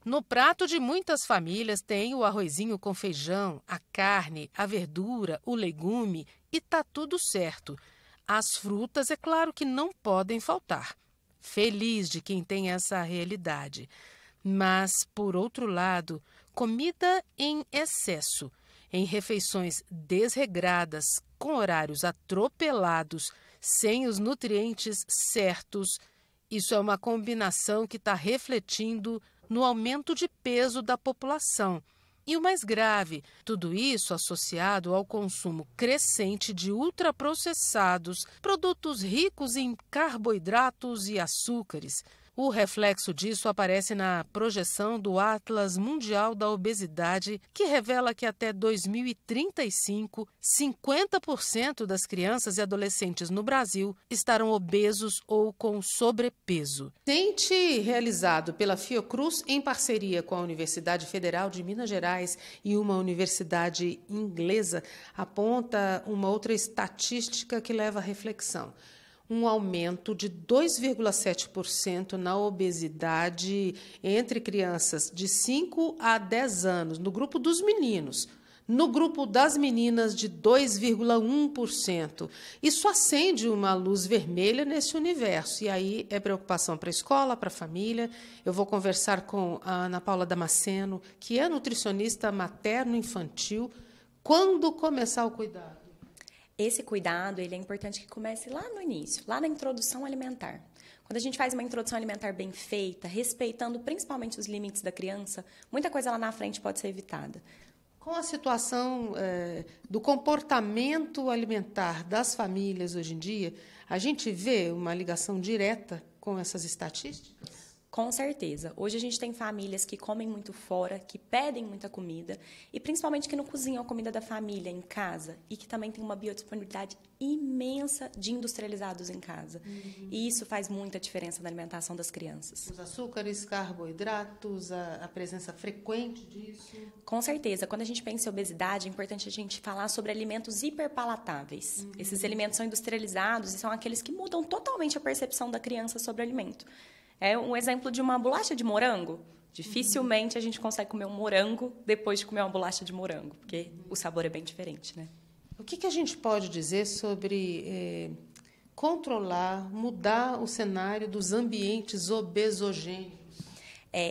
No prato de muitas famílias tem o arrozinho com feijão, a carne, a verdura, o legume e tá tudo certo. As frutas, é claro que não podem faltar. Feliz de quem tem essa realidade. Mas, por outro lado, comida em excesso, em refeições desregradas, com horários atropelados, sem os nutrientes certos, isso é uma combinação que está refletindo no aumento de peso da população. E o mais grave, tudo isso associado ao consumo crescente de ultraprocessados, produtos ricos em carboidratos e açúcares. O reflexo disso aparece na projeção do Atlas Mundial da Obesidade, que revela que até 2035, 50% das crianças e adolescentes no Brasil estarão obesos ou com sobrepeso. Tente realizado pela Fiocruz em parceria com a Universidade Federal de Minas Gerais e uma universidade inglesa, aponta uma outra estatística que leva à reflexão. Um aumento de 2,7% na obesidade entre crianças de 5 a 10 anos, no grupo dos meninos. No grupo das meninas, de 2,1%. Isso acende uma luz vermelha nesse universo. E aí é preocupação para a escola, para a família. Eu vou conversar com a Ana Paula Damasceno, que é nutricionista materno-infantil. Quando começar o cuidado? Esse cuidado ele é importante que comece lá no início, lá na introdução alimentar. Quando a gente faz uma introdução alimentar bem feita, respeitando principalmente os limites da criança, muita coisa lá na frente pode ser evitada. Com a situação do comportamento alimentar das famílias hoje em dia, a gente vê uma ligação direta com essas estatísticas? Com certeza. Hoje a gente tem famílias que comem muito fora, que pedem muita comida e principalmente que não cozinham a comida da família em casa e que também tem uma biodisponibilidade imensa de industrializados em casa. E isso faz muita diferença na alimentação das crianças. Os açúcares, carboidratos, a presença frequente disso? Com certeza. Quando a gente pensa em obesidade, é importante a gente falar sobre alimentos hiperpalatáveis. Esses alimentos são industrializados e são aqueles que mudam totalmente a percepção da criança sobre o alimento. É um exemplo de uma bolacha de morango. Dificilmente a gente consegue comer um morango depois de comer uma bolacha de morango, porque o sabor é bem diferente, né? O que a gente pode dizer sobre controlar, mudar o cenário dos ambientes obesogênicos?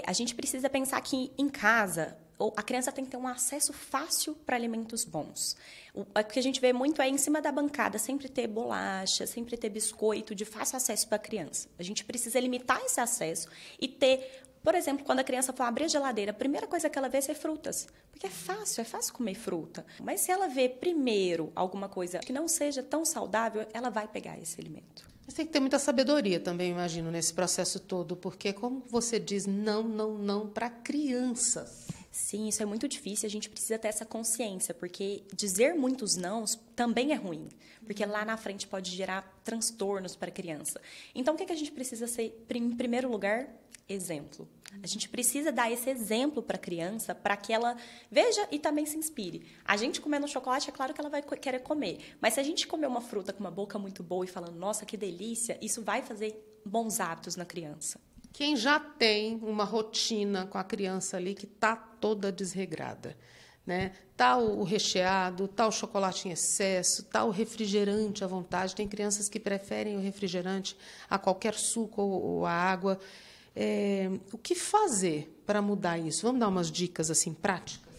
A gente precisa pensar que em casa a criança tem que ter um acesso fácil para alimentos bons. O que a gente vê muito é em cima da bancada sempre ter bolacha, sempre ter biscoito de fácil acesso para a criança. A gente precisa limitar esse acesso e ter, por exemplo, quando a criança for abrir a geladeira, a primeira coisa que ela vê é ser frutas. Porque é fácil comer fruta. Mas se ela vê primeiro alguma coisa que não seja tão saudável, ela vai pegar esse alimento. Mas tem que ter muita sabedoria também, imagino, nesse processo todo, porque, como você diz, não para crianças. Sim, isso é muito difícil, a gente precisa ter essa consciência, porque dizer muitos nãos também é ruim, porque lá na frente pode gerar transtornos para a criança. Então, o que a gente precisa ser, em primeiro lugar? Exemplo. A gente precisa dar esse exemplo para a criança, para que ela veja e também se inspire. A gente comendo chocolate, é claro que ela vai querer comer, mas se a gente comer uma fruta com uma boca muito boa e falando, nossa, que delícia, isso vai fazer bons hábitos na criança. Quem já tem uma rotina com a criança ali que está toda desregrada, né? Tá o recheado, tá o chocolate em excesso, tá o refrigerante à vontade. Tem crianças que preferem o refrigerante a qualquer suco ou a água. O que fazer para mudar isso? Vamos dar umas dicas assim práticas?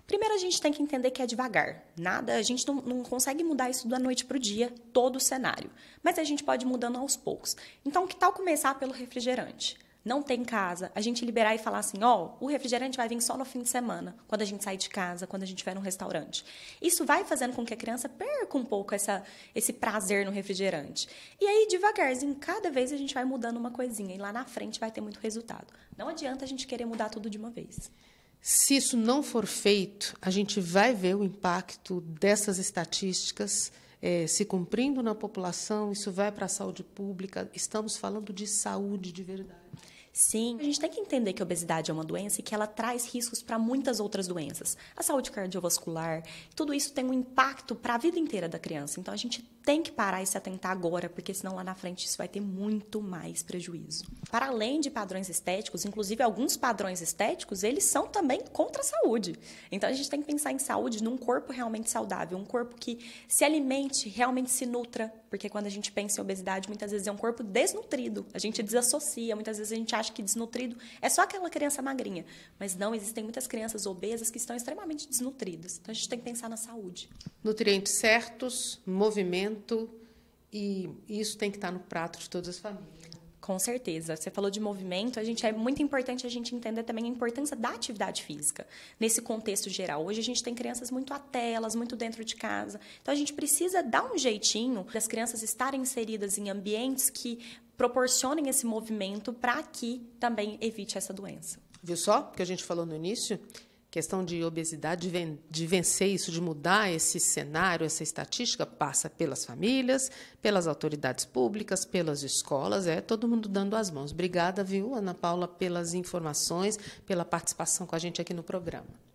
Primeiro, a gente tem que entender que é devagar. A gente não consegue mudar isso da noite para o dia, todo o cenário. Mas a gente pode ir mudando aos poucos. Então, que tal começar pelo refrigerante? Não tem casa, a gente liberar e falar assim, o refrigerante vai vir só no fim de semana, quando a gente sair de casa, quando a gente estiver no restaurante. Isso vai fazendo com que a criança perca um pouco esse prazer no refrigerante. E aí, devagarzinho, cada vez a gente vai mudando uma coisinha, e lá na frente vai ter muito resultado. Não adianta a gente querer mudar tudo de uma vez. Se isso não for feito, a gente vai ver o impacto dessas estatísticas se cumprindo na população, isso vai para a saúde pública. Estamos falando de saúde de verdade. Sim, a gente tem que entender que a obesidade é uma doença e que ela traz riscos para muitas outras doenças. A saúde cardiovascular, tudo isso tem um impacto para a vida inteira da criança. Então, a gente tem que parar e se atentar agora, porque senão lá na frente isso vai ter muito mais prejuízo. Para além de padrões estéticos, inclusive alguns padrões estéticos, eles são também contra a saúde. Então a gente tem que pensar em saúde num corpo realmente saudável, um corpo que se alimente, realmente se nutra, porque quando a gente pensa em obesidade, muitas vezes é um corpo desnutrido. A gente desassocia, muitas vezes a gente acha que desnutrido é só aquela criança magrinha, mas não, existem muitas crianças obesas que estão extremamente desnutridas. Então a gente tem que pensar na saúde. Nutrientes certos, movimento, e isso tem que estar no prato de todas as famílias. Com certeza. Você falou de movimento, é muito importante a gente entender também a importância da atividade física nesse contexto geral. Hoje a gente tem crianças muito atelas, muito dentro de casa. Então a gente precisa dar um jeitinho das crianças estarem inseridas em ambientes que proporcionem esse movimento para que também evite essa doença. Viu só? Que a gente falou no início? Questão de obesidade, de vencer isso, de mudar esse cenário, essa estatística, passa pelas famílias, pelas autoridades públicas, pelas escolas, todo mundo dando as mãos. Obrigada, viu, Ana Paula, pelas informações, pela participação com a gente aqui no programa.